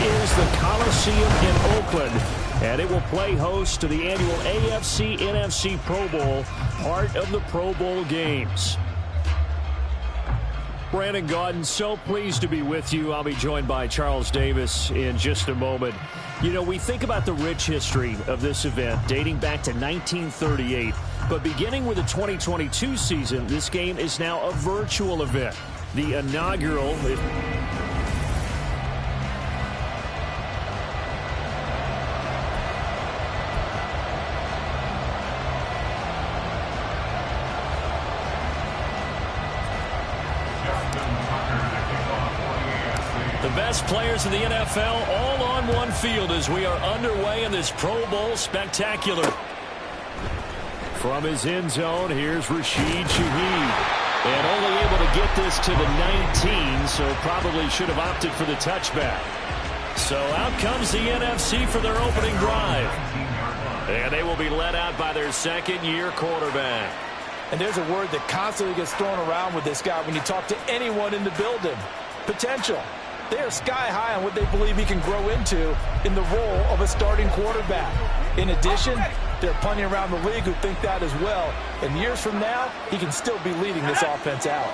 is the Coliseum in Oakland, and it will play host to the annual AFC-NFC Pro Bowl, part of the Pro Bowl games. Brandon Gaudin, so pleased to be with you. I'll be joined by Charles Davis in just a moment. You know, we think about the rich history of this event dating back to 1938, but beginning with the 2022 season, this game is now a virtual event. The inaugural... The best players in the NFL all on one field as we are underway in this Pro Bowl spectacular. From his end zone, here's Rashid Shaheed. And only able to get this to the 19, so probably should have opted for the touchback. So out comes the NFC for their opening drive. And they will be led out by their second-year quarterback. And there's a word that constantly gets thrown around with this guy when you talk to anyone in the building. Potential. They are sky high on what they believe he can grow into in the role of a starting quarterback. In addition, there are plenty around the league who think that as well. And years from now, he can still be leading this offense out.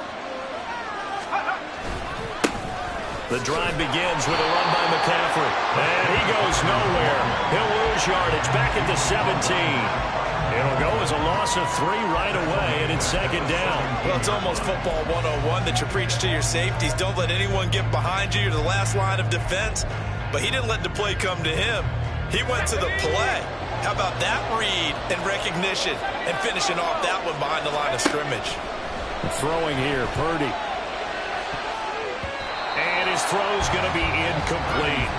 The drive begins with a run by McCaffrey. And he goes nowhere. He'll lose yardage back at the 17. It'll go as a loss of 3 right away, and it's second down. Well, it's almost football 101 that you preach to your safeties. Don't let anyone get behind you. You're the last line of defense. But he didn't let the play come to him. He went to the play. How about that read and recognition and finishing off that one behind the line of scrimmage? Throwing here, Purdy. And his throw's going to be incomplete.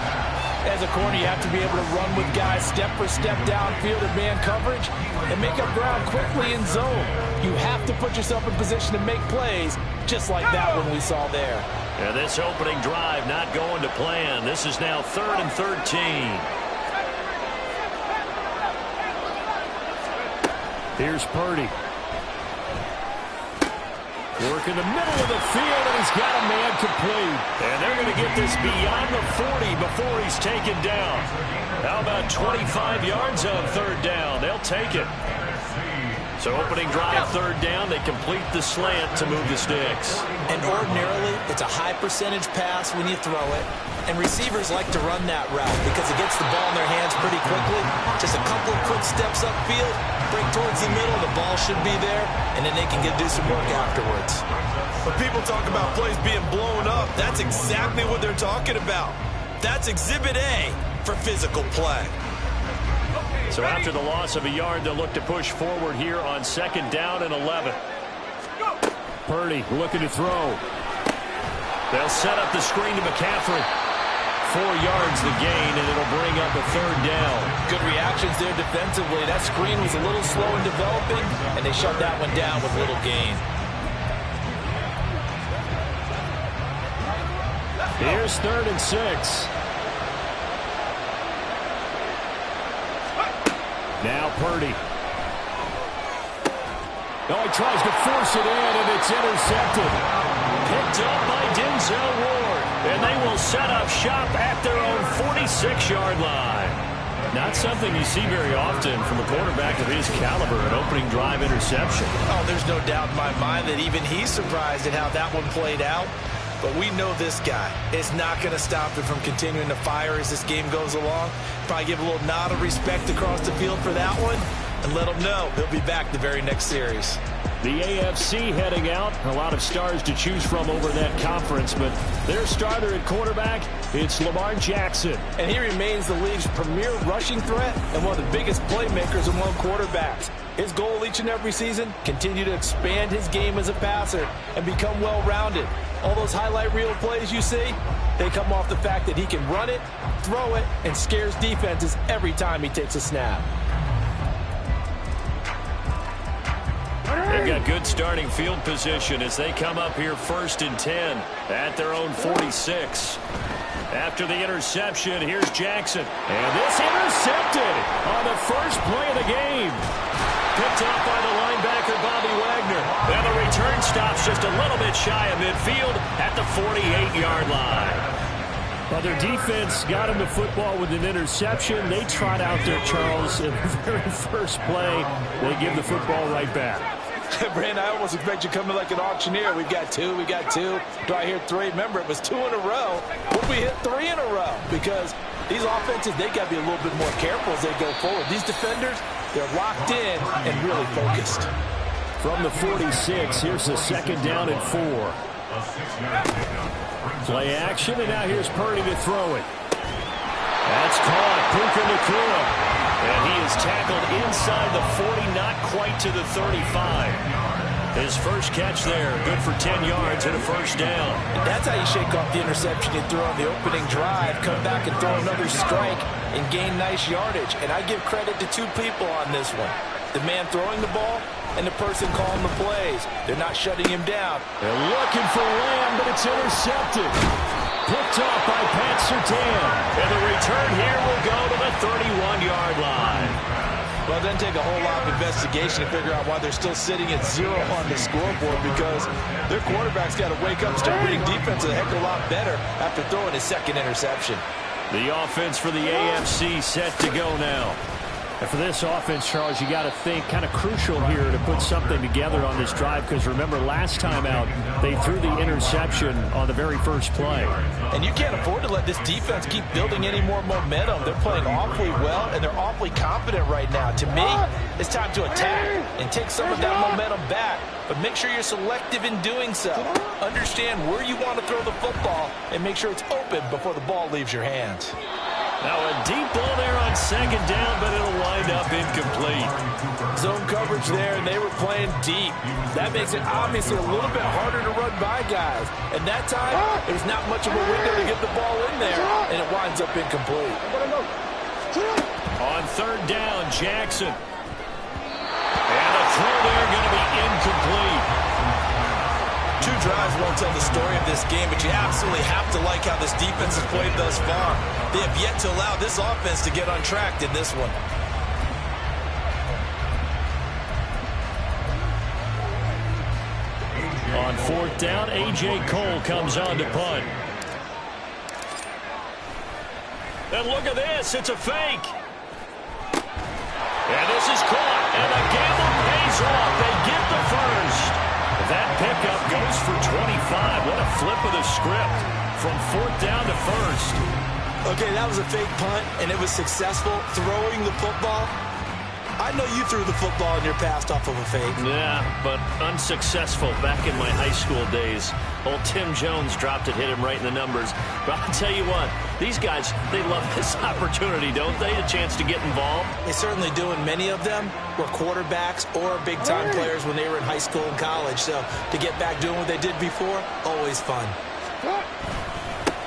As a corner, you have to be able to run with guys step for step downfield in man coverage and make up ground quickly in zone. You have to put yourself in position to make plays just like that one we saw there. And this opening drive not going to plan. This is now 3rd and 13. Here's Purdy. Work in the middle of the field, and he's got a man complete. And they're going to get this beyond the 40 before he's taken down. How about 25 yards on 3rd down? They'll take it. So opening drive, 3rd down, they complete the slant to move the sticks. And ordinarily, it's a high percentage pass when you throw it. And receivers like to run that route because it gets the ball in their hands pretty quickly. Just a couple of quick steps upfield, break towards the middle, the ball should be there, and then they can do some work afterwards. When people talk about plays being blown up, that's exactly what they're talking about. That's Exhibit A for physical play. So after the loss of a yard, they'll look to push forward here on 2nd down and 11. Purdy looking to throw. They'll set up the screen to McCaffrey. 4 yards the gain, and it'll bring up a 3rd down. Good reactions there defensively. That screen was a little slow in developing, and they shut that one down with little gain. Here's 3rd and 6. Now Purdy. Oh, he tries to force it in, and it's intercepted. Picked up by Denzel Ward. And they will set up shop at their own 46-yard line. Not something you see very often from a quarterback of his caliber, an opening drive interception. Oh, there's no doubt in my mind that even he's surprised at how that one played out. But we know this guy is not going to stop him from continuing to fire as this game goes along. Probably give a little nod of respect across the field for that one and let him know he'll be back the very next series. The AFC heading out. A lot of stars to choose from over that conference, but their starter at quarterback, it's Lamar Jackson. And he remains the league's premier rushing threat and one of the biggest playmakers among quarterbacks. His goal each and every season, continue to expand his game as a passer and become well-rounded. All those highlight reel plays you see, they come off the fact that he can run it, throw it, and scares defenses every time he takes a snap. They've got good starting field position as they come up here 1st and 10 at their own 46. After the interception, here's Jackson. And this intercepted on the first play of the game. Picked up by the linebacker, Bobby Wagner. And the return stops just a little bit shy of midfield at the 48-yard line. Well, their defense got him the football with an interception. They trot out there, Charles, in the very first play. They give the football right back. Brandon, I almost expect you coming like an auctioneer. We've got two. Do I hear three? Remember, it was 2 in a row. Would we hit 3 in a row? Because these offenses, they got to be a little bit more careful as they go forward. These defenders, they're locked in and really focused. From the 46, here's the second down and 4. Play action, and now here's Purdy to throw it. That's caught. Puka Nacua. And he is tackled inside the 40, not quite to the 35. His first catch there, good for 10 yards and a first down. And that's how you shake off the interception you threw on the opening drive, come back and throw another strike and gain nice yardage. And I give credit to 2 people on this one. The man throwing the ball and the person calling the plays. They're not shutting him down. They're looking for Lamb, but it's intercepted. Picked off by Pat Surtain. And the return here will go to the 31-yard line. Well, it doesn't take a whole lot of investigation to figure out why they're still sitting at 0 on the scoreboard, because their quarterback's got to wake up and start reading defense a heck of a lot better after throwing his second interception. The offense for the AFC set to go now. And for this offense, Charles, you got to think kind of crucial here to put something together on this drive, because remember last time out they threw the interception on the very first play. And you can't afford to let this defense keep building any more momentum. They're playing awfully well, and they're awfully confident right now. To me, it's time to attack and take some of that momentum back, but make sure you're selective in doing so. Understand where you want to throw the football and make sure it's open before the ball leaves your hands. Now a deep ball there on second down, but it'll wind up incomplete. Zone coverage there, and they were playing deep. That makes it obviously a little bit harder to run by guys. And that time, there's not much of a window to get the ball in there, and it winds up incomplete. On third down, Jackson. And a throw there going to be incomplete. 2 drives won't tell the story of this game, but you absolutely have to like how this defense has played thus far. They have yet to allow this offense to get untracked in this one. On fourth down, A.J. Cole comes on to punt. And look at this, it's a fake. And this is caught, and the gamble pays off. They get the first. That pickup goes for 25. What a flip of the script from fourth down to first. Okay, that was a fake punt, and it was successful throwing the football. I know you threw the football in your past off of a fake. Yeah, but unsuccessful back in my high school days. Old Tim Jones dropped it, hit him right in the numbers. But I'll tell you what, these guys, they love this opportunity, don't they? A chance to get involved. They certainly do, and many of them were quarterbacks or big-time players when they were in high school and college. So to get back doing what they did before, always fun.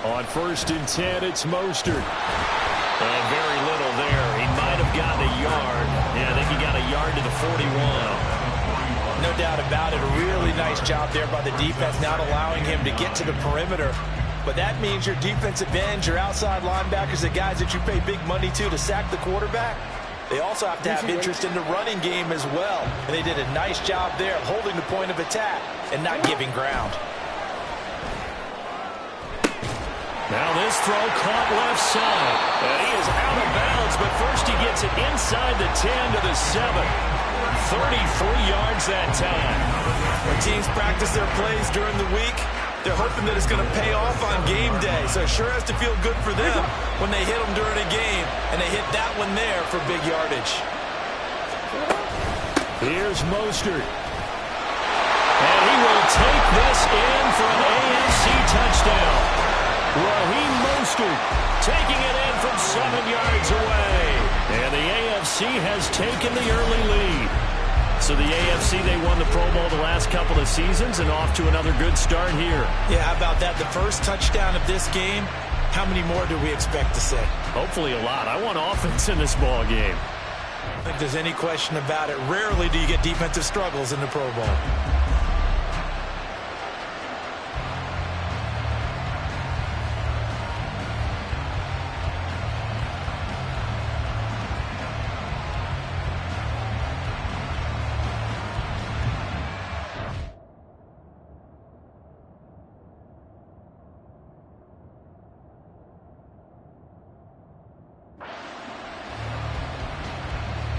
On first and 10, it's Mostert. And very little there. He might have gotten a yard. Yeah, I think he got a yard to the 41. No doubt about it. A really nice job there by the defense, not allowing him to get to the perimeter. But that means your defensive ends, your outside linebackers, the guys that you pay big money to sack the quarterback, they also have to have interest in the running game as well. And they did a nice job there of holding the point of attack and not giving ground. Now this throw caught left side. And he is out of bounds, but first he gets it inside the 10 to the 7. 33 yards that time. When teams practice their plays during the week, they're hoping that it's going to pay off on game day. So it sure has to feel good for them when they hit them during a game, and they hit that one there for big yardage. Here's Mostert. And he will take this in for an AFC touchdown. Raheem Mostert taking it in from 7 yards away. And the AFC has taken the early lead. So the AFC, they won the Pro Bowl the last couple of seasons and off to another good start here. Yeah, how about that? The first touchdown of this game, how many more do we expect to see? Hopefully a lot. I want offense in this ball game. I don't think there's any question about it. Rarely do you get defensive struggles in the Pro Bowl.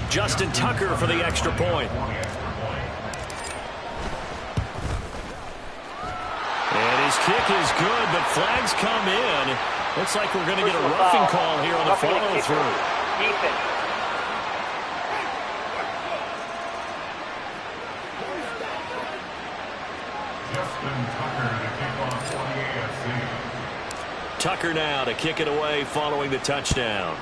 Justin Tucker for the extra point. And his kick is good, but flags come in. Looks like we're going to get a roughing call here on the follow-through. Tucker now to kick it away following the touchdown.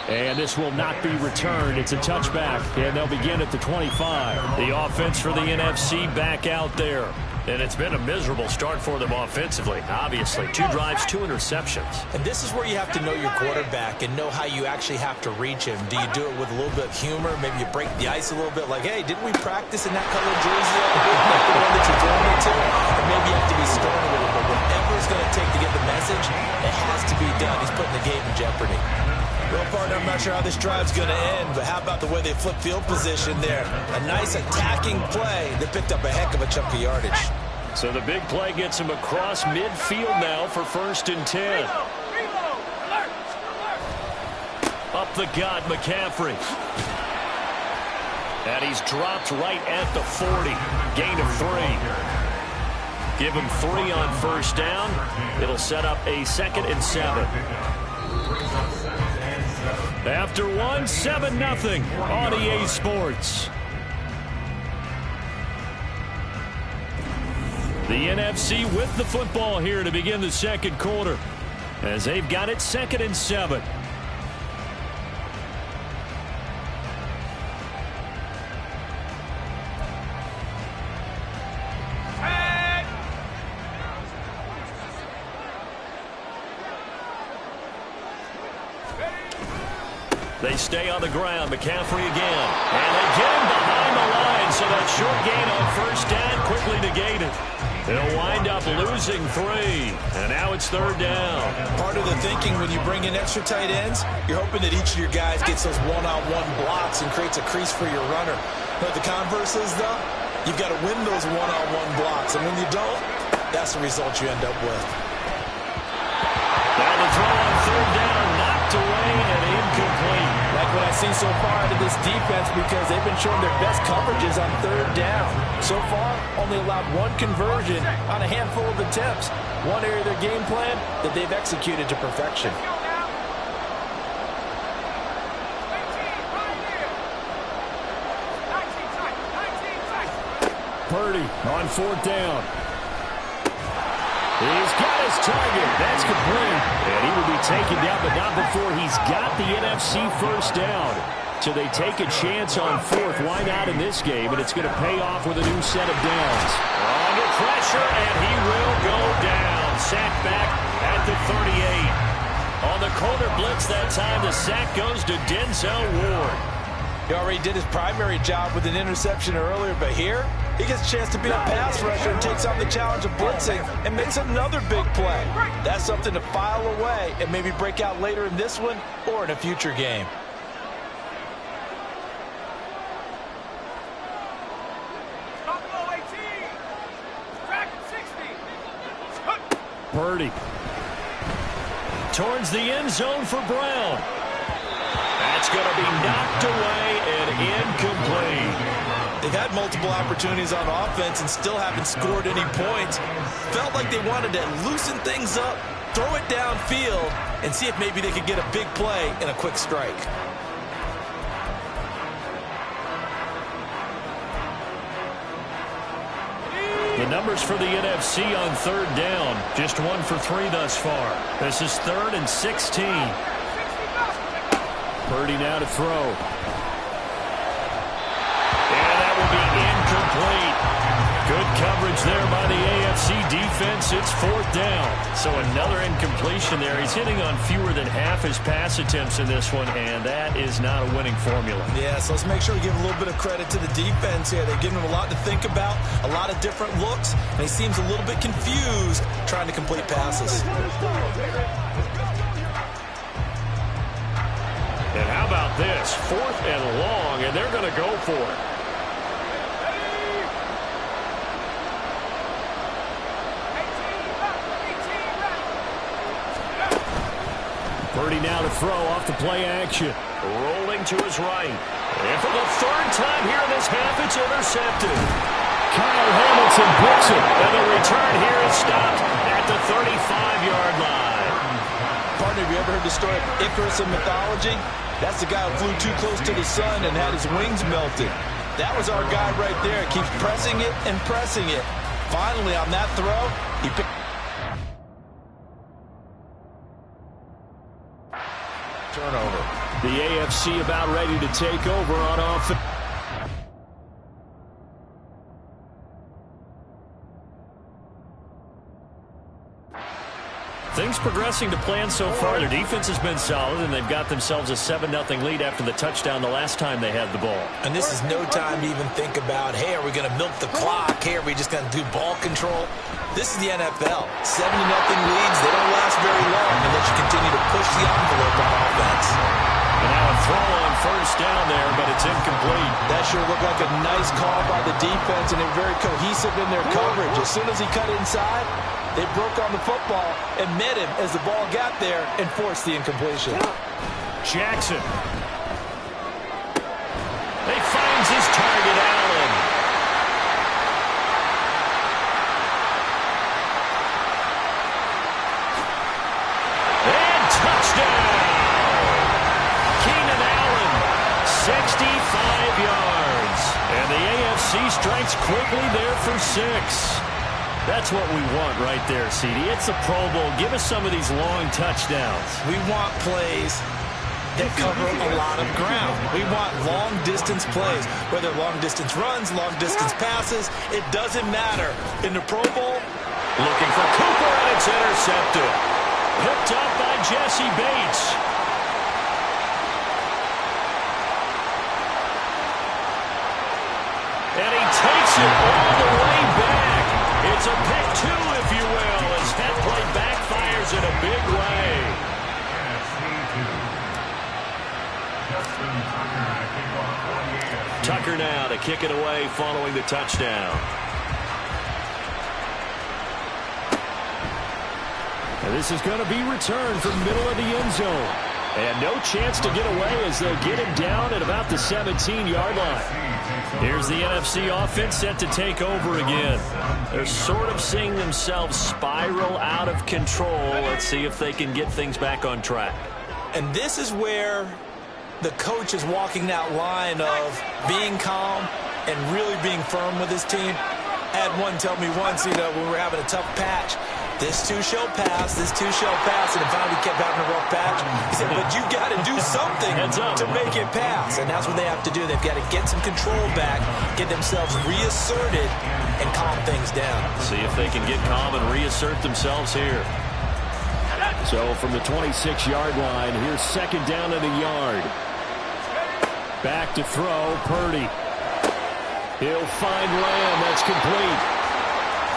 And this will not be returned. It's a touchback, and they'll begin at the 25. The offense for the NFC back out there. And it's been a miserable start for them offensively, obviously. 2 drives, 2 interceptions. And this is where you have to know your quarterback and know how you actually have to reach him. Do you do it with a little bit of humor? Maybe you break the ice a little bit, like, hey, didn't we practice in that colored jersey? Like the one that you're throwing it to? Or maybe you have to be stern with it. But whatever it's going to take to get the message, it has to be done. He's putting the game in jeopardy. Well, partner, I'm not sure how this drive's going to end, but how about the way they flip field position there? A nice attacking play that picked up a heck of a chunk of yardage. So the big play gets him across midfield now for 1st and 10. Up the gut, McCaffrey. And he's dropped right at the 40. Gain of 3. Give him 3 on 1st down. It'll set up a 2nd and 7. After 1, 7-0 on EA Sports. The NFC with the football here to begin the 2nd quarter, as they've got it 2nd and 7. They stay on the ground. McCaffrey again. And again behind the line. So that short gain on 1st down quickly negated. They'll wind up losing 3. And now it's 3rd down. Part of the thinking when you bring in extra tight ends, you're hoping that each of your guys gets those one-on-one blocks and creates a crease for your runner. But the converse is, though, you've got to win those one-on-one blocks. And when you don't, that's the result you end up with. Now the throw on 3rd down, knocked away and incomplete. Like what I've seen so far out of this defense, because they've been showing their best coverages on 3rd down. So far, only allowed 1 conversion on a handful of attempts. One area of their game plan that they've executed to perfection. Purdy on 4th down. He's got his target. That's complete. And he will be taken down, but not before he's got the NFC 1st down. So they take a chance on 4th. Why not in this game? And it's going to pay off with a new set of downs. Under pressure, and he will go down. Sacked back at the 38. On the corner blitz that time, the sack goes to Denzel Ward. He already did his primary job with an interception earlier, but here, he gets a chance to be a pass rusher and takes on the challenge of blitzing and makes another big play. That's something to file away and maybe break out later in this one or in a future game. Purdy towards the end zone for Brown. That's going to be knocked away and incomplete. They've had multiple opportunities on offense and still haven't scored any points. Felt like they wanted to loosen things up, throw it downfield, and see if maybe they could get a big play and a quick strike. The numbers for the NFC on 3rd down, just 1 for 3 thus far. This is 3rd and 16. Purdy now to throw. And that will be incomplete. Good coverage there by the AFC defense. It's 4th down. So another incompletion there. He's hitting on fewer than half his pass attempts in this one, and that is not a winning formula. Yeah, so let's make sure we give a little bit of credit to the defense here. They're giving him a lot to think about, a lot of different looks, and he seems a little bit confused trying to complete passes. And how about this? 4th and long, and they're going to go for it. Purdy now to throw off the play action. Rolling to his right. And for the third time here in this half, it's intercepted. Kyle Hamilton picks it. And the return here is stopped at the 35-yard line. Partner, have you ever heard the story of Icarus in mythology? That's the guy who flew too close to the sun and had his wings melted. That was our guy right there. He keeps pressing it and pressing it. Finally, on that throw, he picked. Turnover. The AFC about ready to take over on offense. Things progressing to plan so far. Their defense has been solid, and they've got themselves a 7-0 lead after the touchdown the last time they had the ball. And this is no time to even think about, hey, are we going to milk the clock? Hey, are we just going to do ball control? This is the NFL. 7-0 leads, they don't last very long unless you continue to push the envelope on offense. And now a throw on first down there, but it's incomplete. That sure looked like a nice call by the defense, and they're very cohesive in their coverage. As soon as he cut inside, they broke on the football and met him as the ball got there and forced the incompletion. Jackson. He finds his target, Allen. And touchdown! Keenan Allen, 65 yards. And the AFC strikes quickly there for 6. That's what we want right there, CD. It's a Pro Bowl. Give us some of these long touchdowns. We want plays that cover a lot of ground. We want long-distance plays, whether long-distance runs, long-distance passes. It doesn't matter. In the Pro Bowl, looking for Cooper, and it's intercepted. Picked up by Jesse Bates. And he takes it all the way back. It's a pick 2, if you will, as that play backfires in a big way. Tucker now to kick it away following the touchdown. And this is going to be returned from middle of the end zone. And no chance to get away as they'll get him down at about the 17-yard line. Here's the NFC offense set to take over again. They're sort of seeing themselves spiral out of control. Let's see if they can get things back on track. and this is where the coach is walking that line of being calm and really being firm with his team. I had one tell me once, when we were having a tough patch, this too shall pass, and then finally kept having a rough patch. He said, but you got to do something to make it pass, and that's what they have to do. They've got to get some control back, get themselves reasserted, and calm things down. See if they can get calm and reassert themselves here. So from the 26-yard line, here's second down and a yard. Back to throw, Purdy. He'll find Lamb. That's complete.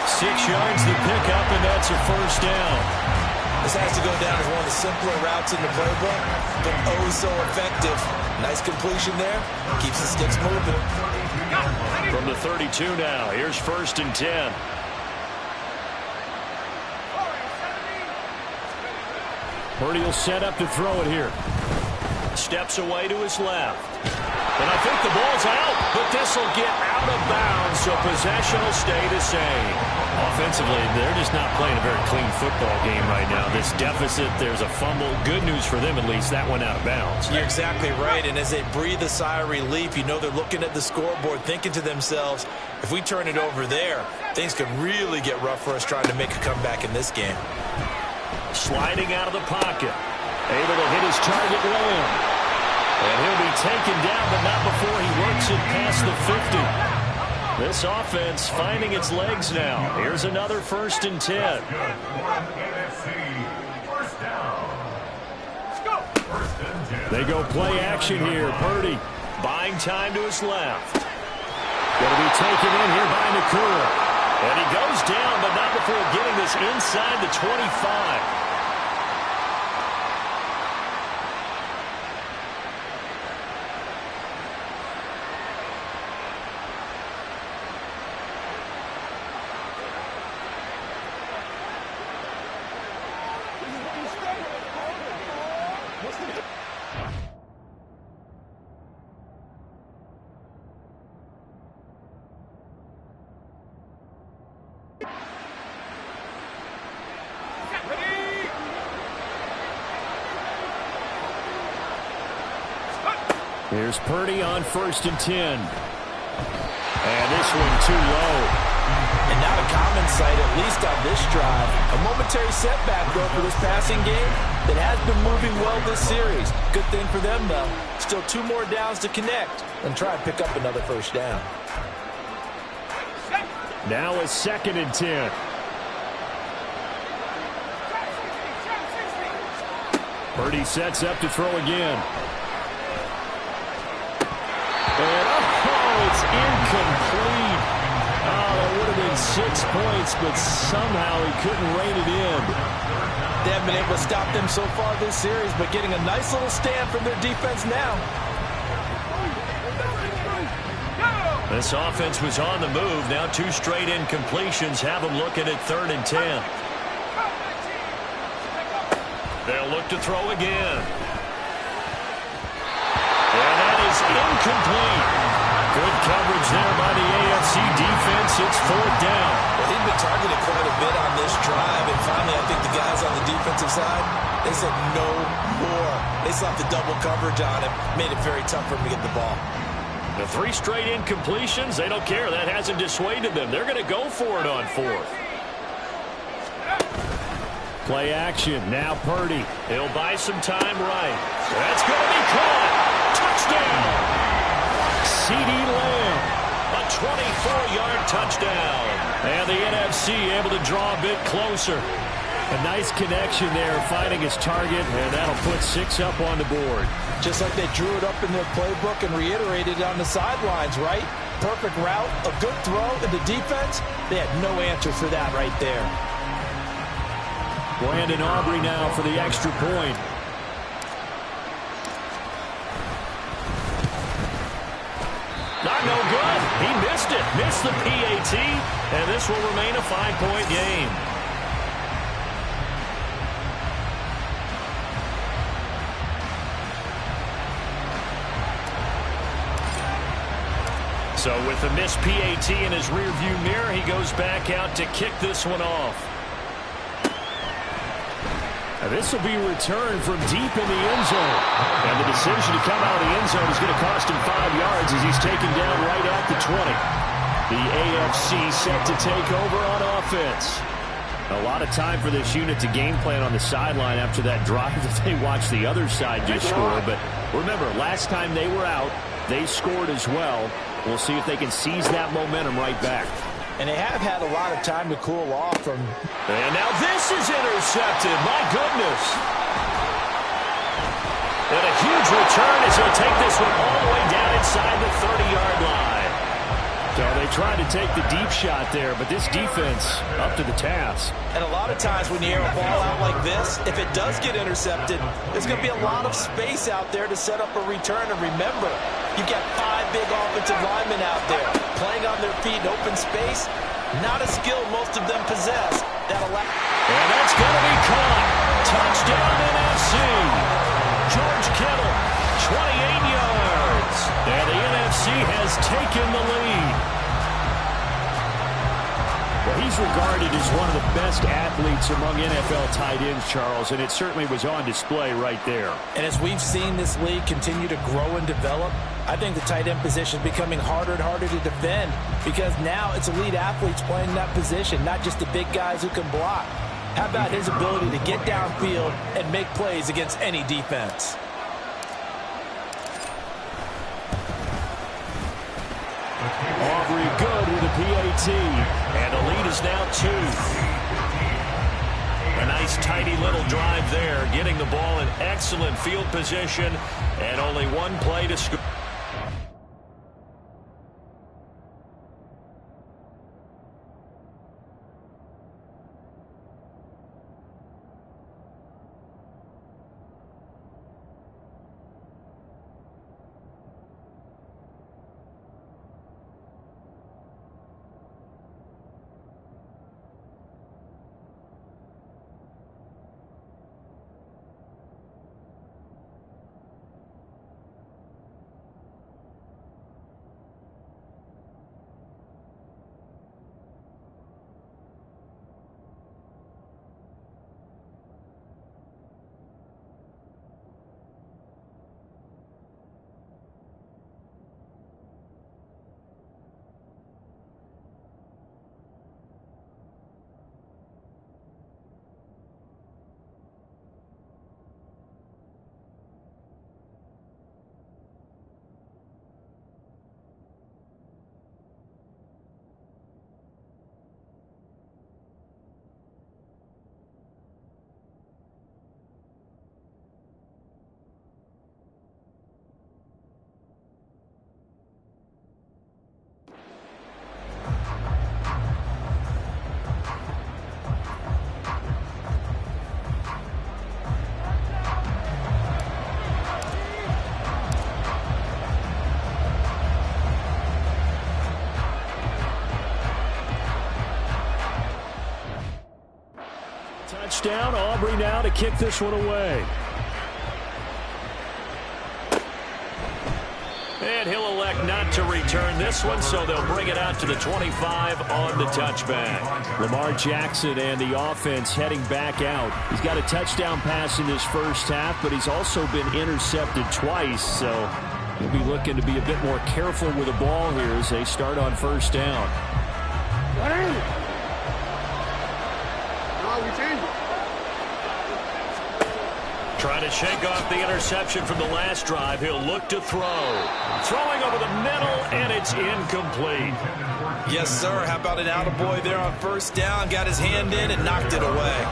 6 yards to pick up, and that's a first down. This has to go down as one of the simpler routes in the playbook, but oh so effective. Nice completion there. Keeps the sticks moving. From the 32 now, here's 1st and 10. Purdy will set up to throw it here. Steps away to his left. And I think the ball's out, but this will get out of bounds, so possession will stay the same. Offensively, they're just not playing a very clean football game right now. This deficit, there's a fumble. Good news for them, at least. That went out of bounds. You're exactly right, and as they breathe a sigh of relief, they're looking at the scoreboard, thinking to themselves, if we turn it over there, things could really get rough for us trying to make a comeback in this game. Sliding out of the pocket. Able to hit his target, Lamb. And he'll be taken down, but not before he works it past the 50. This offense finding its legs now. Here's another 1st and 10. They go play action here. Purdy buying time to his left. Going to be taken in here by Nakua. And he goes down, but not before getting this inside the 25. Here's Purdy on 1st and 10. And this one too low. And not a common sight, at least on this drive. A momentary setback, though, for this passing game that has been moving well this series. Good thing for them, though. Still 2 more downs to connect and try and pick up another 1st down. Now a 2nd and 10. Purdy sets up to throw again. And it's incomplete. Oh, that would have been 6 points, but somehow he couldn't rein it in. They haven't been able to stop them so far this series, but getting a nice little stand from their defense now. This offense was on the move. Now 2 straight incompletions have them looking at 3rd and 10. They'll look to throw again. And that is incomplete. Good coverage there by the AFC defense. It's 4th down. Well, he'd been targeted quite a bit on this drive, and finally I think the guys on the defensive side, they said no more. They slapped the double coverage on him, made it very tough for him to get the ball. The 3 straight incompletions, they don't care. That hasn't dissuaded them. They're going to go for it on 4th. Play action. Now Purdy. He'll buy some time right. That's going to be caught. Touchdown. CeeDee Lamb. A 24-yard touchdown. And the NFC able to draw a bit closer. A nice connection there, finding his target, and that'll put 6 up on the board. Just like they drew it up in their playbook and reiterated it on the sidelines, right? Perfect route, a good throw, and the defense, they had no answer for that right there. Brandon Aubrey now for the extra point. Not no good. He missed it. Missed the PAT, and this will remain a 5-point game. So with the missed PAT in his rearview mirror, he goes back out to kick this one off. And this will be returned from deep in the end zone. And the decision to come out of the end zone is going to cost him 5 yards as he's taken down right at the 20. The AFC set to take over on offense. A lot of time for this unit to game plan on the sideline after that drive that they watched the other side just score. But remember, last time they were out, they scored as well. We'll see if they can seize that momentum right back. And they have had a lot of time to cool off from... And now this is intercepted. My goodness. And a huge return as he'll take this one all the way down inside the 30-yard line. So they tried to take the deep shot there, but this defense up to the task. And a lot of times when you air a ball out like this, if it does get intercepted, there's going to be a lot of space out there to set up a return. And remember, you've got 5 big offensive linemen out there playing on their feet in open space. Not a skill most of them possess. And that's going to be caught. Touchdown NFC. George Kittle, 28 yards. And the NFC has taken the lead. Well, he's regarded as one of the best athletes among NFL tight ends, Charles, and it certainly was on display right there. And as we've seen this league continue to grow and develop, I think the tight end position is becoming harder and harder to defend because now it's elite athletes playing that position, not just the big guys who can block. How about his ability to get downfield and make plays against any defense? Aubrey good with a PAT, and the lead is now 2. A nice tidy little drive there, getting the ball in excellent field position, and only 1 play to score. Touchdown, Aubrey now to kick this one away. And he'll elect not to return this one, so they'll bring it out to the 25 on the touchback. Lamar Jackson and the offense heading back out. He's got a touchdown pass in this first half, but he's also been intercepted twice, so he'll be looking to be a bit more careful with the ball here as they start on first down. Trying to shake off the interception from the last drive. He'll look to throw. Throwing over the middle, and it's incomplete. Yes, sir. How about an attaboy there on first down? Got his hand in and knocked it away.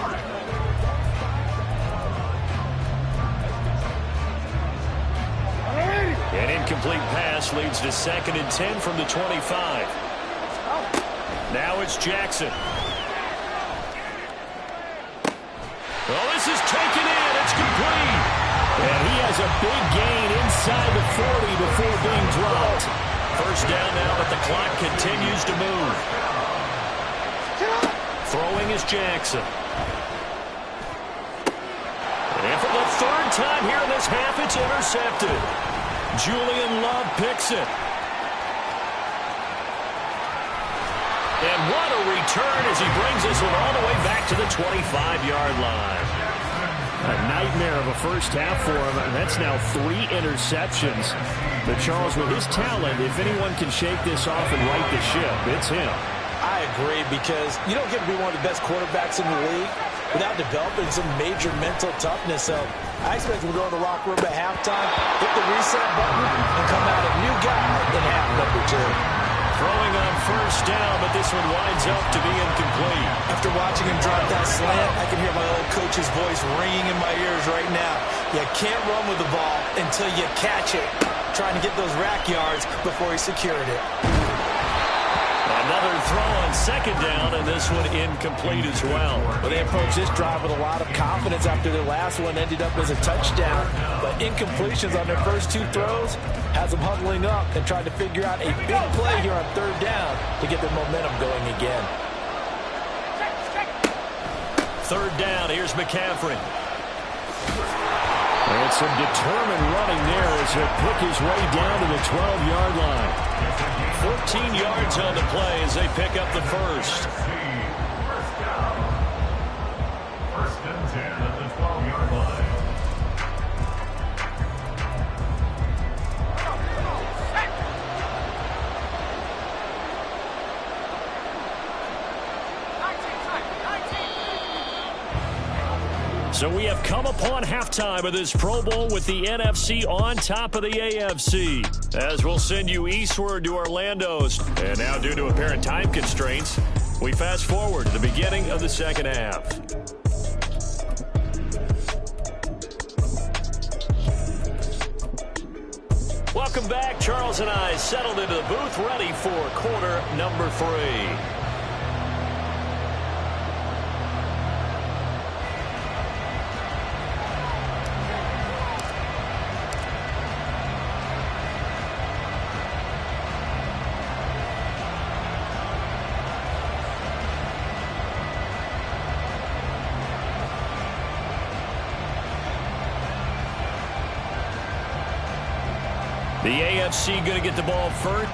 An incomplete pass leads to 2nd and 10 from the 25. Now it's Jackson. Well, this is taken in. It's complete. And he has a big gain inside the 40 before being dropped. First down now, but the clock continues to move. Throwing is Jackson. And for the 3rd time here in this half, it's intercepted. Julian Love picks it. And what a return as he brings this one all the way back to the 25-yard line. A nightmare of a first half for him. That's now 3 interceptions. But Charles, with his talent, if anyone can shake this off and right the ship, it's him. I agree, because you don't get to be one of the best quarterbacks in the league without developing some major mental toughness. So I expect him to go in the locker room at halftime, hit the reset button, and come out a new guy in half number 2. Throwing on first down, but this one winds up to be incomplete. After watching him drop that slant, I can hear my old coach's voice ringing in my ears right now. You can't run with the ball until you catch it. Trying to get those rack yards before he secured it. Another throw on 2nd down, and this one incomplete as well. Well, they approached this drive with a lot of confidence after their last one ended up as a touchdown. But incompletions on their first 2 throws has them huddling up and trying to figure out a big play here on 3rd down to get their momentum going again. 3rd down, here's McCaffrey. And some determined running there as he'll pick his way down to the 12-yard line. 14 yards on the play as they pick up the first. First and 10 at the 12-yard line. So we have come upon halftime of this Pro Bowl with the NFC on top of the AFC. As we'll send you eastward to Orlando's. And now, due to apparent time constraints, we fast forward to the beginning of the 2nd half. Welcome back. Charles and I settled into the booth, ready for quarter number 3. The AFC going to get the ball first.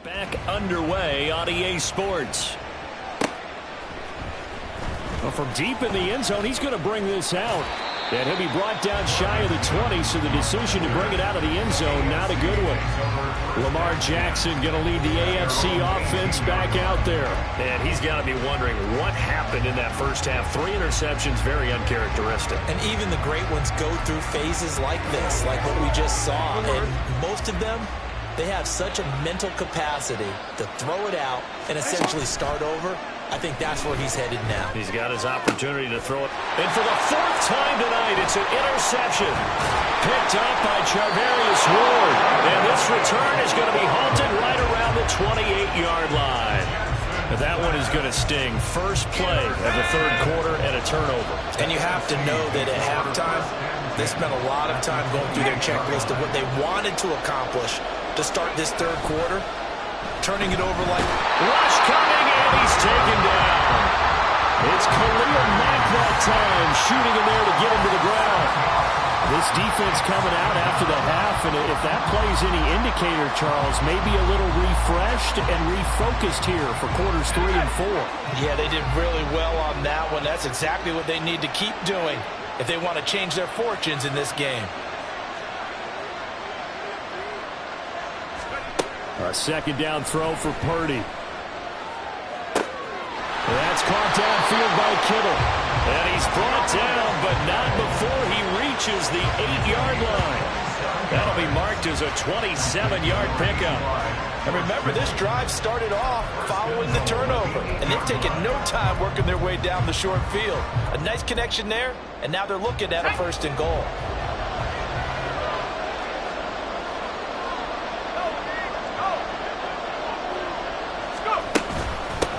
Back underway on EA Sports. Well, from deep in the end zone, he's going to bring this out. And he'll be brought down shy of the 20, so the decision to bring it out of the end zone, not a good one. Lamar Jackson going to lead the AFC offense back out there. And he's got to be wondering what happened in that first half. 3 interceptions, very uncharacteristic. And even the great ones go through phases like this, like what we just saw. And most of them, they have such a mental capacity to throw it out and essentially start over. I think that's where he's headed now. He's got his opportunity to throw it. And for the 4th time tonight, it's an interception. Picked up by Charvarius Ward. And this return is going to be halted right around the 28-yard line. But that one is going to sting. First play of the 3rd quarter and a turnover. And you have to know that at halftime, they spent a lot of time going through their checklist of what they wanted to accomplish to start this 3rd quarter. Turning it over like rush coming, and he's taken down. It's Khalil Mack that time, shooting in there to get him to the ground. This defense coming out after the half, and if that plays any indicator, Charles, maybe a little refreshed and refocused here for quarters 3 and 4. Yeah, they did really well on that one. That's exactly what they need to keep doing if they want to change their fortunes in this game. A 2nd down throw for Purdy. That's caught downfield by Kittle. And he's brought down, but not before he reaches the 8-yard line. That'll be marked as a 27-yard pickup. And remember, this drive started off following the turnover. And they've taken no time working their way down the short field. A nice connection there, and now they're looking at a 1st and goal.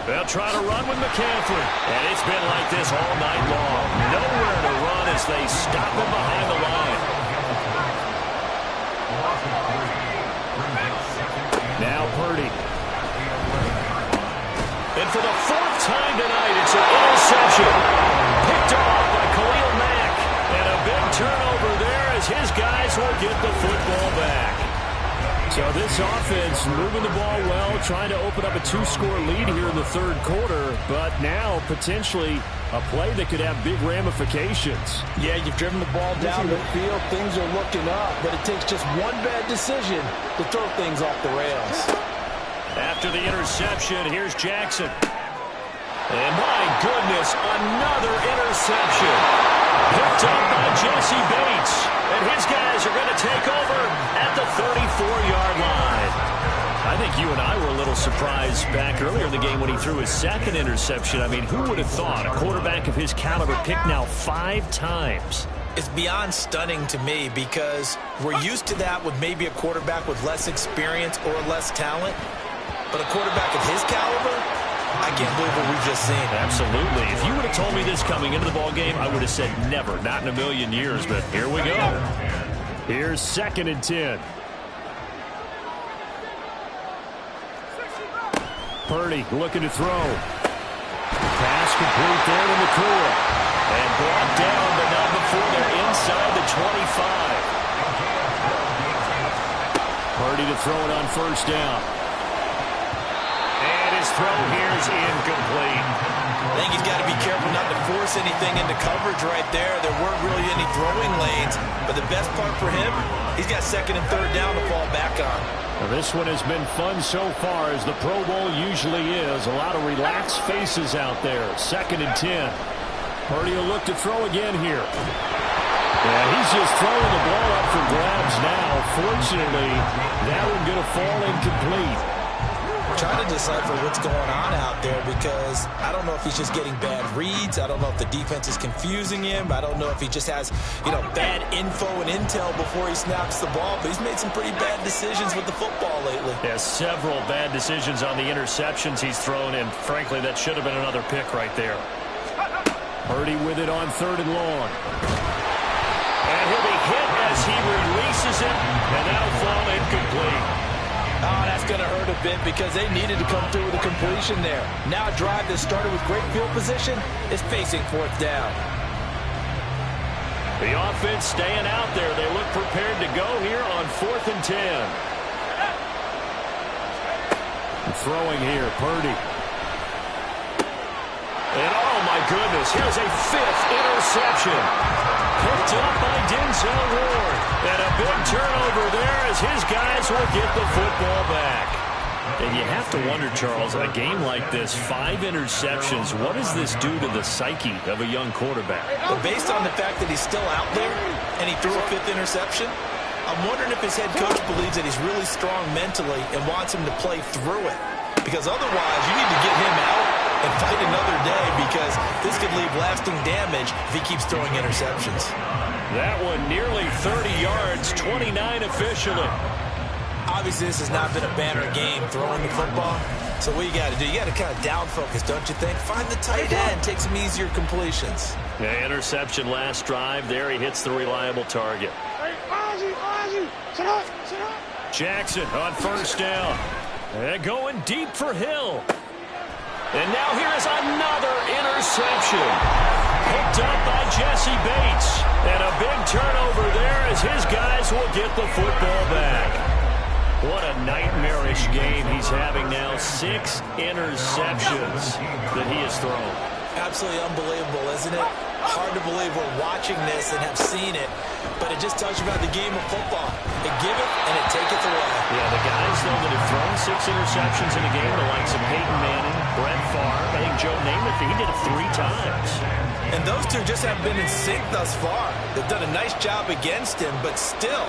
They'll try to run with McCaffrey. And it's been like this all night long. Nowhere to run as they stop him behind the line. Now Purdy. And for the 4th time tonight, it's an interception. Picked off by Khalil Mack. And a big turnover there as his guys will get the football back. So this offense moving the ball well, trying to open up a 2-score lead here in the 3rd quarter, but now potentially a play that could have big ramifications. Yeah, you've driven the ball down the field. Things are looking up, but it takes just one bad decision to throw things off the rails. After the interception, here's Jackson. And my goodness, another interception. Picked up by Jesse Bates. And his guys are going to take over at the 34-yard line. I think you and I were a little surprised back earlier in the game when he threw his 2nd interception. I mean, who would have thought a quarterback of his caliber picked now 5 times? It's beyond stunning to me because we're used to that with maybe a quarterback with less experience or less talent. But a quarterback of his caliber, I can't believe what we've just seen. Absolutely. If you would have told me this coming into the ball game, I would have said never, not in a million years. But here we go. Here's 2nd and 10. Purdy looking to throw. Pass complete there to Nakua. And brought down, but not before they're inside the 25. Purdy to throw it on 1st down. And his throw here is incomplete. I think he's got to be careful not to force anything into coverage right there. There weren't really any throwing lanes. But the best part for him, he's got 2nd and 3rd down to fall back on. Well, this one has been fun so far, as the Pro Bowl usually is. A lot of relaxed faces out there. 2nd and 10. Purdy will look to throw again here. Yeah, he's just throwing the ball up for grabs now. Fortunately, that one going to fall incomplete. Trying to decipher what's going on out there because I don't know if he's just getting bad reads. I don't know if the defense is confusing him. I don't know if he just has, bad info and intel before he snaps the ball. But he's made some pretty bad decisions with the football lately. Yeah, several bad decisions on the interceptions he's thrown, and frankly, that should have been another pick right there. Purdy with it on 3rd and long. And he'll be hit as he releases it, and that'll fall incomplete. Oh, that's going to hurt a bit because they needed to come through with a completion there. Now a drive that started with great field position is facing 4th down. The offense staying out there. They look prepared to go here on 4th and 10. Throwing here, Purdy. And oh my goodness, here's a 5th interception. Picked up by Denzel Ward. And a big turnover there as his guys will get the football back. And you have to wonder, Charles, in a game like this, 5 interceptions, what does this do to the psyche of a young quarterback? Well, based on the fact that he's still out there and he threw a 5th interception, I'm wondering if his head coach believes that he's really strong mentally and wants him to play through it. Because otherwise, you need to get him out and fight another day, because this could leave lasting damage if he keeps throwing interceptions. That one nearly 30 yards, 29 officially. Obviously, this has not been a banner game throwing the football. So what you got to do, you got to kind of down focus, don't you think? Find the tight end, take some easier completions. Yeah, interception last drive. There he hits the reliable target. Jackson on first down. And going deep for Hill. And now here is another interception. Picked up by Jesse Bates. And a big turnover there as his guys will get the football back. What a nightmarish game he's having now. 6 interceptions that he has thrown. Absolutely unbelievable, isn't it? Hard to believe we're watching this and have seen it, but it just tells you about the game of football. They give it and it taketh away. Yeah, the guys, though, that have thrown 6 interceptions in a game, the likes of Peyton Manning, Brett Favre, I think Joe Namath, he did it 3 times. And those two just haven't been in sync thus far. They've done a nice job against him, but still,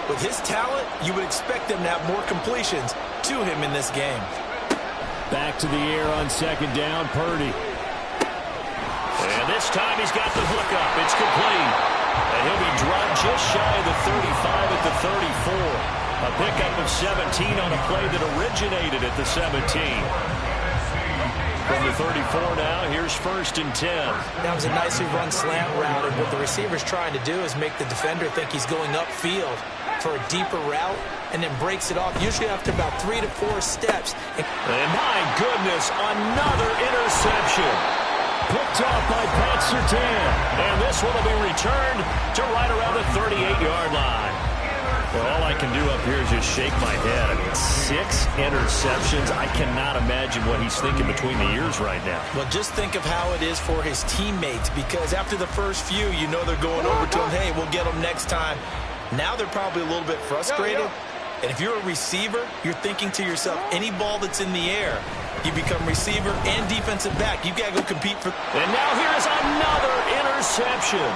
with his talent, you would expect them to have more completions to him in this game. Back to the air on second down, Purdy. And this time he's got the hook up. It's complete. And he'll be dropped just shy of the 35 at the 34. A pickup of 17 on a play that originated at the 17. From the 34 now, here's 1st and 10. That was a nicely run slant route, and what the receiver's trying to do is make the defender think he's going upfield for a deeper route, and then breaks it off, usually after about 3 to 4 steps. And my goodness, another interception. Picked off by Pat Surtain. And this one will be returned to right around the 38-yard line. Well, all I can do up here is just shake my head. I mean, 6 interceptions. I cannot imagine what he's thinking between the ears right now. Well, just think of how it is for his teammates, because after the first few, you know they're going over to him, hey, we'll get him next time. Now they're probably a little bit frustrated. And if you're a receiver, you're thinking to yourself, any ball that's in the air, you become receiver and defensive back. You've got to go compete for. And now here is another interception.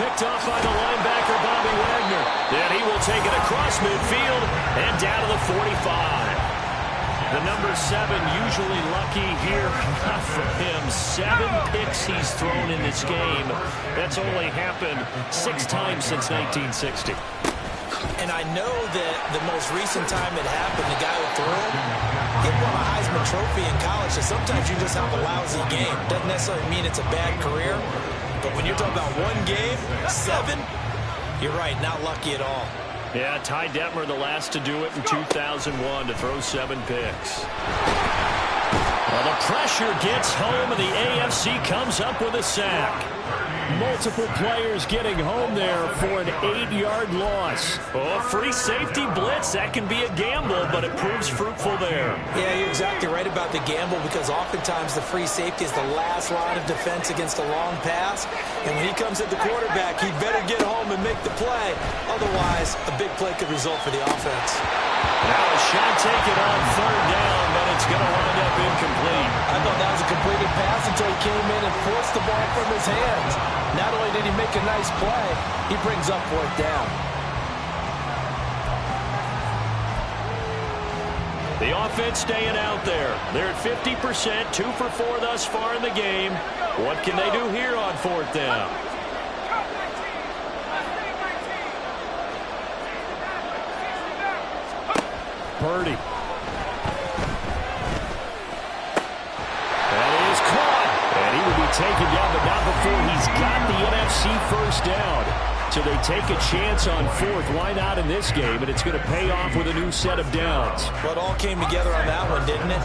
Picked off by the linebacker, Bobby Wagner. And he will take it across midfield and down to the 45. The number 7 usually lucky here. Not for him. 7 picks he's thrown in this game. That's only happened 6 times since 1960. And I know that the most recent time it happened, the guy who threw him, he won a Heisman Trophy in college, so sometimes you just have a lousy game. Doesn't necessarily mean it's a bad career, but when you're talking about one game, 7, you're right, not lucky at all. Yeah, Ty Detmer, the last to do it in 2001, to throw 7 picks. Well, the pressure gets home, and the AFC comes up with a sack. Multiple players getting home there for an 8-yard loss. Oh, free safety blitz. That can be a gamble, but it proves fruitful there. Yeah, you're exactly right about the gamble, because oftentimes the free safety is the last line of defense against a long pass. And when he comes at the quarterback, he'd better get home and make the play. Otherwise, a big play could result for the offense. Now a shot taken on 3rd down, but it's going to wind up incomplete. I thought that was a completed pass until he came in and forced the ball from his hands. Not only did he make a nice play, he brings up 4th down. The offense staying out there. They're at 50%, 2 for 4 thus far in the game. What can they do here on 4th down? Purdy. That is caught. And he will be taken down, but not before he's got the NFC first down. So they take a chance on 4th. Why not in this game? And it's going to pay off with a new set of downs. Well, it all came together on that one, didn't it?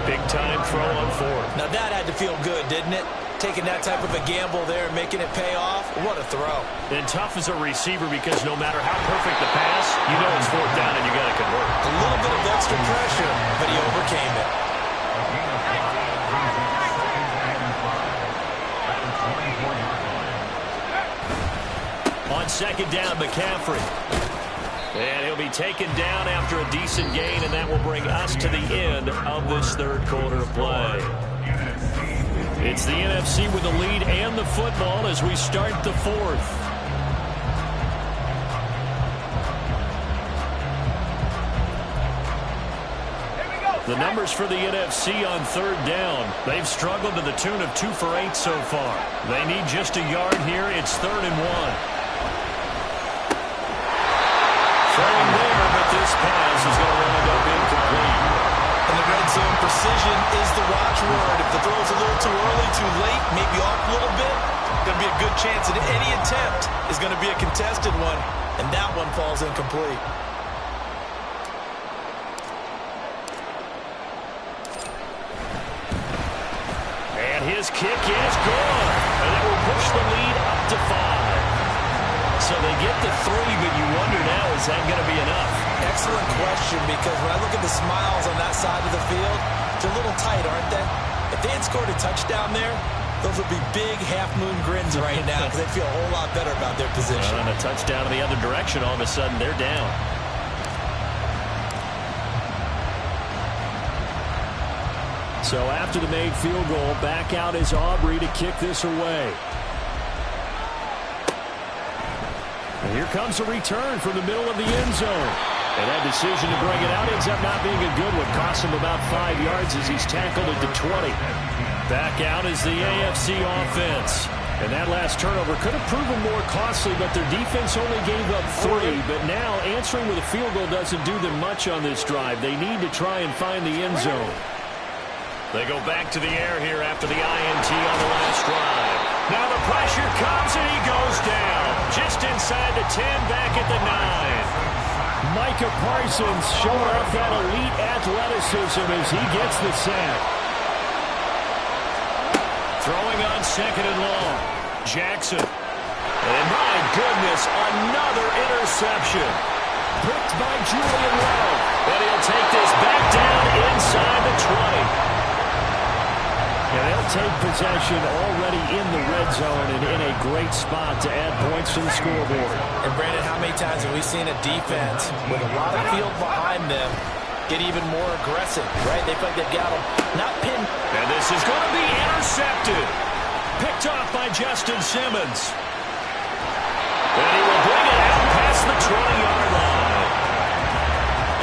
Big time throw on 4th. Now that had to feel good, didn't it? Taking that type of a gamble there and making it pay off. What a throw. And tough as a receiver, because no matter how perfect the pass, you know it's 4th down and you got to convert. A little bit of extra pressure, but he overcame second down, McCaffrey. And he'll be taken down after a decent gain, and that will bring us to the end of this third quarter of play. It's the NFC with the lead and the football as we start the fourth. The numbers for the NFC on third down. They've struggled to the tune of 2 for 8 so far. They need just a yard here. It's 3rd and 1. Throwing there, but this pass is going to wind up incomplete. In the red zone, precision is the watchword. If the throw's a little too early, too late, maybe off a little bit, going to be a good chance that any attempt is going to be a contested one, and that one falls incomplete. And his kick is good, and it will push the lead up to 5. So they get the 3, but you wonder now, is that going to be enough? Excellent question, because when I look at the smiles on that side of the field, they're a little tight, aren't they? If they had scored a touchdown there, those would be big half-moon grins right now because they feel a whole lot better about their position. And a touchdown in the other direction, all of a sudden they're down. So after the made field goal, back out is Aubrey to kick this away. And here comes a return from the middle of the end zone. And that decision to bring it out ends up not being a good one. Costs him about 5 yards as he's tackled at the 20. Back out is the AFC offense. And that last turnover could have proven more costly, but their defense only gave up 3. But now answering with a field goal doesn't do them much on this drive. They need to try and find the end zone. They go back to the air here after the INT on the last drive. Now the pressure comes and he goes down. Just inside the 10, back at the 9. Micah Parsons showing off that elite athleticism as he gets the sack. Throwing on 2nd and long. Jackson. And my goodness, another interception. Picked by Julian Love. And he'll take this back down inside the 20. And they'll take possession already in the red zone and in a great spot to add points to the scoreboard. And Brandon, how many times have we seen a defense with a lot of field behind them get even more aggressive, right? They feel like they've got them not pinned. And this is going to be intercepted. Picked off by Justin Simmons. And he will bring it out past the 20-yard line.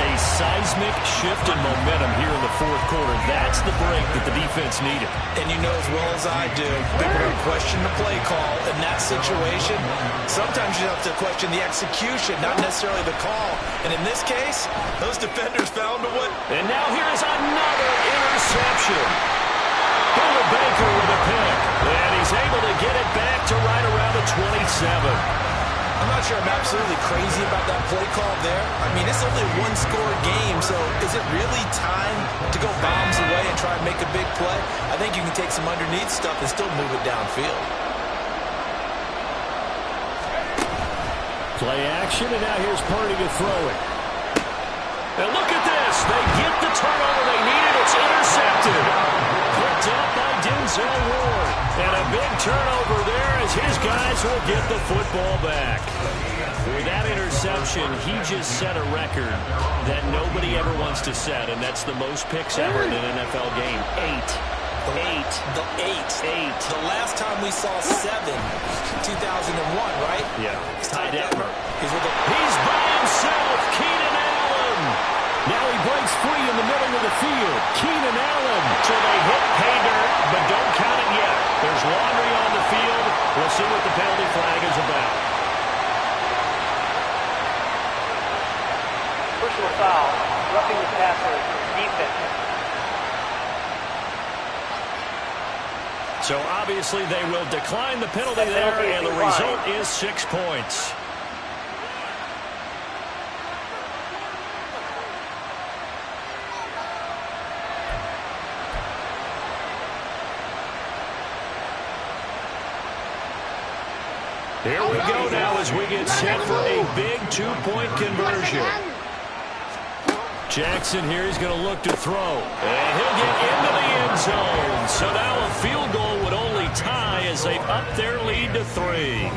A seismic shift in momentum here in the fourth quarter. That's the break that the defense needed. And you know as well as I do, people are going to question the play call in that situation. Sometimes you have to question the execution, not necessarily the call. And in this case, those defenders found a way. And now here is another interception. Buda Baker with a pick. And he's able to get it back to right around the 27. I'm not sure I'm absolutely crazy about that play call there. I mean, it's only a one-score game, so is it really time to go bombs away and try and make a big play? I think you can take some underneath stuff and still move it downfield. Play action, and now here's Purdy to throw it. And look at this. They get the turnover they needed. It's intercepted. Picked up by Denzel Ward. And a big turnover there as his guys will get the football back. With that interception, he just set a record that nobody ever wants to set, and that's the most picks ever in an NFL game. 8. The last time we saw 7, 2001, right? Yeah. Ty Detmer. He's by himself. Keenan Allen. Now he breaks free in the middle of the field. Keenan Allen. So they hit pay dirt, but don't count it yet. There's laundry on the field. We'll see what the penalty flag is about. Personal foul. Roughing the passer. Defense. So obviously they will decline the penalty there, and the result is 6 points. Here we go now as we get set for a big 2-point conversion. Jackson here, he's going to look to throw. And he'll get into the end zone. So now a field goal would only tie as they've upped their lead to 3.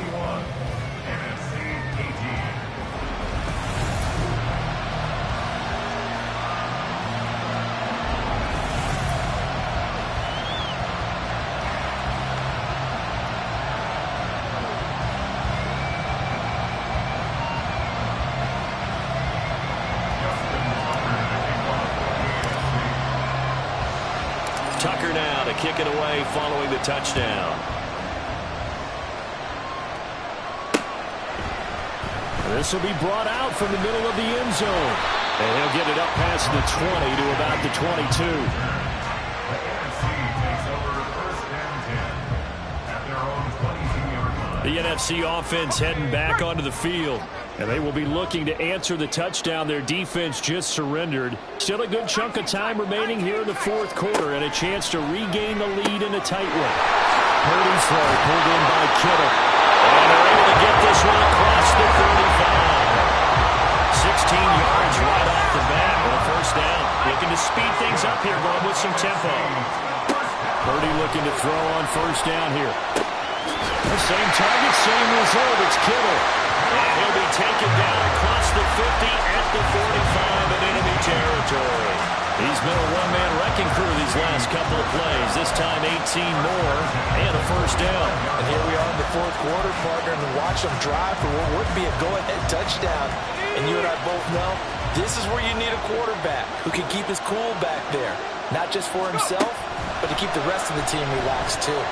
Tucker now to kick it away following the touchdown. This will be brought out from the middle of the end zone. And he'll get it up past the 20 to about the 22. The NFC takes over first and 10 at their own 22-yard line. The NFC offense heading back onto the field. And they will be looking to answer the touchdown their defense just surrendered. Still a good chunk of time remaining here in the fourth quarter and a chance to regain the lead in a tight one. Purdy's throw pulled in by Kittle. And they're able to get this one across the 35. 16 yards right off the bat with a first down. Looking to speed things up here, going with some tempo. Purdy looking to throw on first down here. The same target, same result. It's Kittle. And he'll be taken down across the 50 at the 45 in enemy territory. He's been a one-man wrecking crew these last couple of plays. This time 18 more and a first down. And here we are in the fourth quarter, partner, and watch them drive for what would be a go-ahead touchdown. And you and I both know this is where you need a quarterback who can keep his cool back there. Not just for himself, but to keep the rest of the team relaxed too.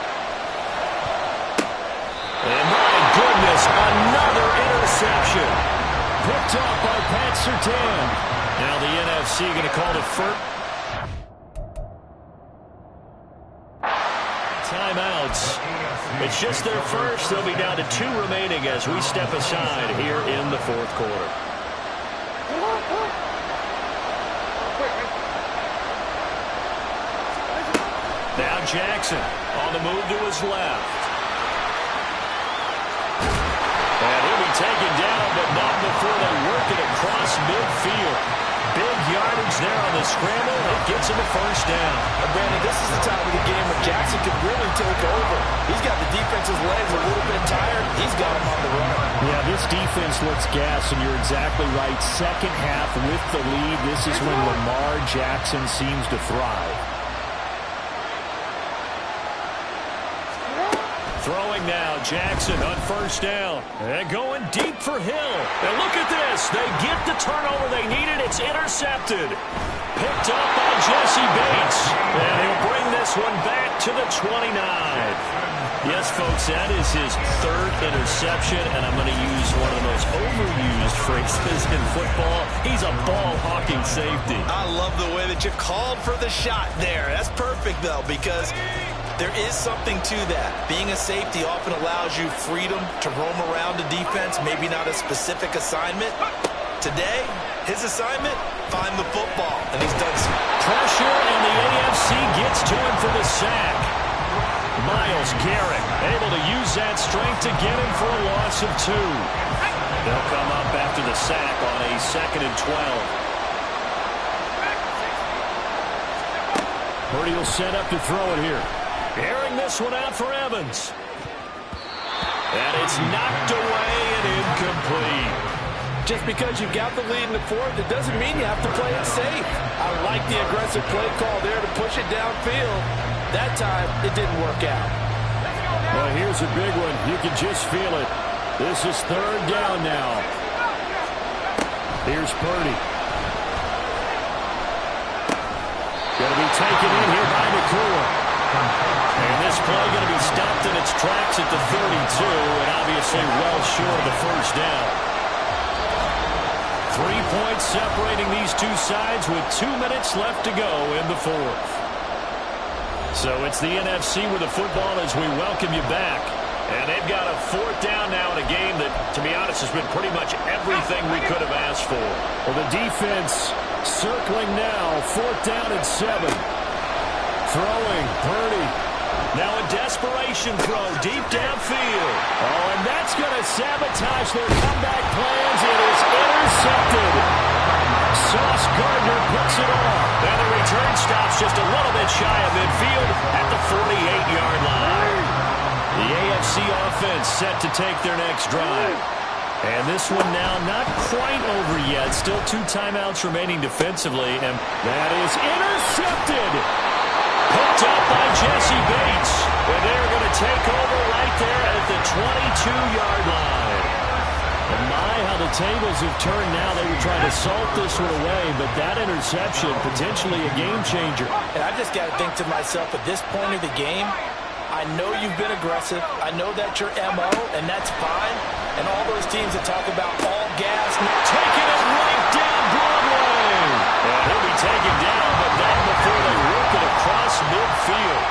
And my goodness, another interception. Picked up by Pat Surtain. Now the NFC going to call it first. Timeouts. It's just their first. They'll be down to 2 remaining as we step aside here in the fourth quarter. Now Jackson on the move to his left. And he'll be taken down, but not before they work it across midfield. Big yardage there on the scramble. It gets him a first down. And Brandon, this is the time of the game where Jackson could really take over. He's got the defense's legs a little bit tired. He's got him on the run. Yeah, this defense looks gassed, and you're exactly right. Second half with the lead, this is when Lamar Jackson seems to thrive. Throwing now, Jackson on first down. And going deep for Hill. And look at this. They get the turnover they needed. It's intercepted. Picked up by Jesse Bates. And he'll bring this one back to the 29. Yes, folks, that is his third interception. And I'm going to use one of the most overused phrases in football. He's a ball-hawking safety. I love the way that you called for the shot there. That's perfect, though, because there is something to that. Being a safety often allows you freedom to roam around the defense, maybe not a specific assignment. Today, his assignment, find the football, and he's done some pressure, and the AFC gets to him for the sack. Myles Garrett able to use that strength to get him for a loss of 2. They'll come up after the sack on a 2nd and 12. Purdy will set up to throw it here. Airing this one out for Evans. And it's knocked away and incomplete. Just because you got the lead in the fourth, it doesn't mean you have to play it safe. I like the aggressive play call there to push it downfield. That time, it didn't work out. Well, here's a big one. You can just feel it. This is third down now. Here's Purdy. Going to be taken in here by Nakua. And this play going to be stopped in its tracks at the 32, and obviously well short of the first down. 3 points separating these two sides with 2 minutes left to go in the fourth. So it's the NFC with the football as we welcome you back. And they've got a fourth down now in a game that, to be honest, has been pretty much everything we could have asked for. Well, the defense circling now, 4th down and 7. Throwing, Purdy. Now a desperation throw deep downfield. Oh, and that's going to sabotage their comeback plans. It is intercepted. Sauce Gardner puts it off. And the return stops just a little bit shy of midfield at the 48-yard line. The AFC offense set to take their next drive. And this one now not quite over yet. Still 2 timeouts remaining defensively. And that is intercepted. Picked up by Jesse Bates. And they're going to take over right there at the 22-yard line. And my, how the tables have turned now. They were trying to salt this one away, but that interception, potentially a game changer. And I just got to think to myself, at this point of the game, I know you've been aggressive. I know that's your MO, and that's fine. And all those teams that talk about all gas, taking it right down Broadway. And he'll be taken down, but not before they rip it across midfield.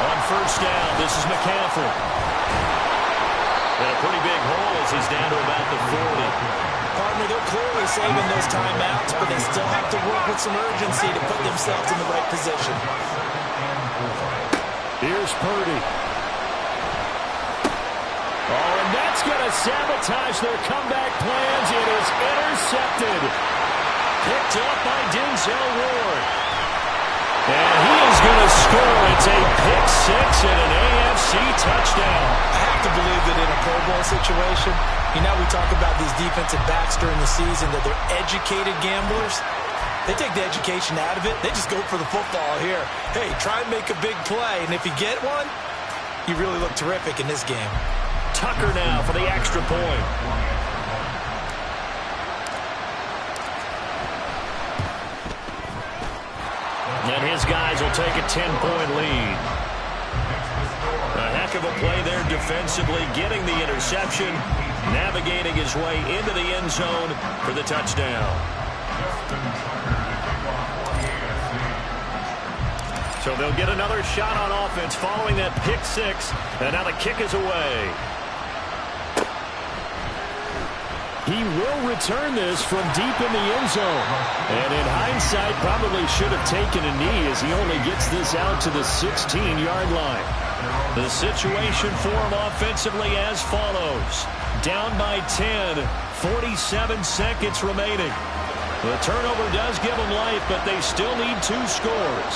On first down, this is McCaffrey. And a pretty big hole as he's down to about the 40. Partner, they're clearly saving those timeouts, but they still have to work with some urgency to put themselves in the right position. Here's Purdy. Oh, and that's going to sabotage their comeback plans. It is intercepted. Picked up by Denzel Ward. And he is going to score. It's a pick six and an AFC touchdown. I have to believe that in a Pro Bowl situation, you know, we talk about these defensive backs during the season, that they're educated gamblers. They take the education out of it. They just go for the football here. Hey, try and make a big play, and if you get one, you really look terrific in this game. Tucker now for the extra point. And his guys will take a 10-point lead. A heck of a play there defensively, getting the interception, navigating his way into the end zone for the touchdown. So they'll get another shot on offense following that pick six, and now the kick is away. He will return this from deep in the end zone. And in hindsight, probably should have taken a knee as he only gets this out to the 16-yard line. The situation for him offensively as follows. Down by 10, 47 seconds remaining. The turnover does give them life, but they still need 2 scores.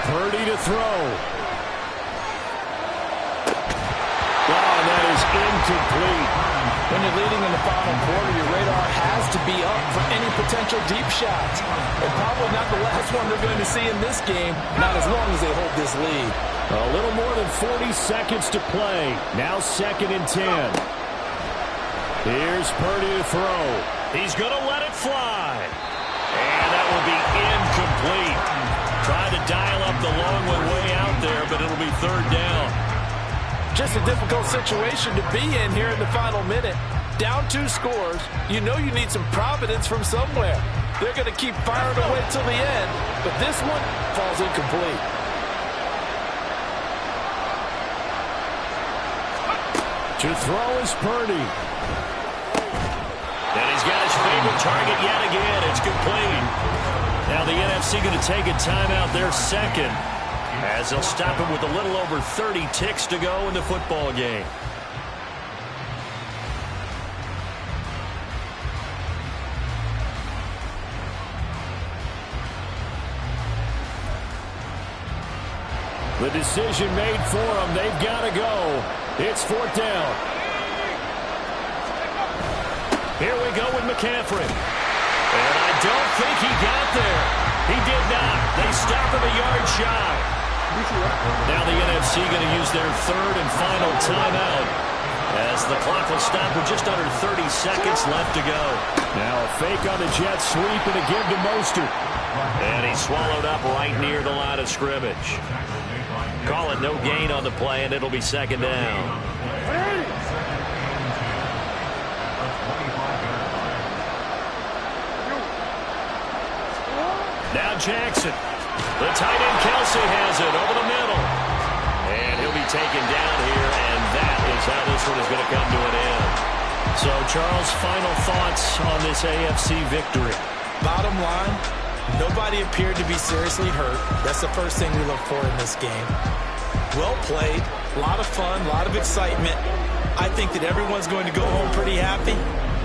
Purdy to throw. And that is incomplete. When you're leading in the final quarter, your radar has to be up for any potential deep shots. And probably not the last one they're going to see in this game, not as long as they hold this lead. A little more than 40 seconds to play. Now 2nd and 10. Here's Purdy to throw. He's going to let it fly. And that will be incomplete. Trying to dial up the long one way out there, but it'll be 3rd down. Just a difficult situation to be in here in the final minute. Down 2 scores. You know you need some providence from somewhere. They're going to keep firing away till the end, but this one falls incomplete. To throw is Purdy. And he's got his favorite target yet again. It's complete. Now the NFC going to take a timeout, their 2nd. As they'll stop him with a little over 30 ticks to go in the football game. The decision made for them. They've got to go. It's 4th down. Here we go with McCaffrey. And I don't think he got there. He did not. They stop him a yard shy. Now the NFC going to use their 3rd and final timeout as the clock will stop with just under 30 seconds left to go. Now a fake on the jet sweep and a give to Mostert. And he's swallowed up right near the line of scrimmage. Call it no gain on the play, and it'll be 2nd down. Now Jackson. The tight end Kelsey has it over the middle. And he'll be taken down here, and that is how this one is going to come to an end. So, Charles, final thoughts on this AFC victory. Bottom line, nobody appeared to be seriously hurt. That's the first thing we look for in this game. Well played, a lot of fun, a lot of excitement. I think that everyone's going to go home pretty happy,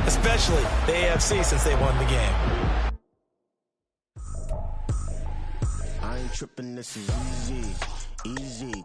especially the AFC since they won the game. Tripping, this is easy, easy.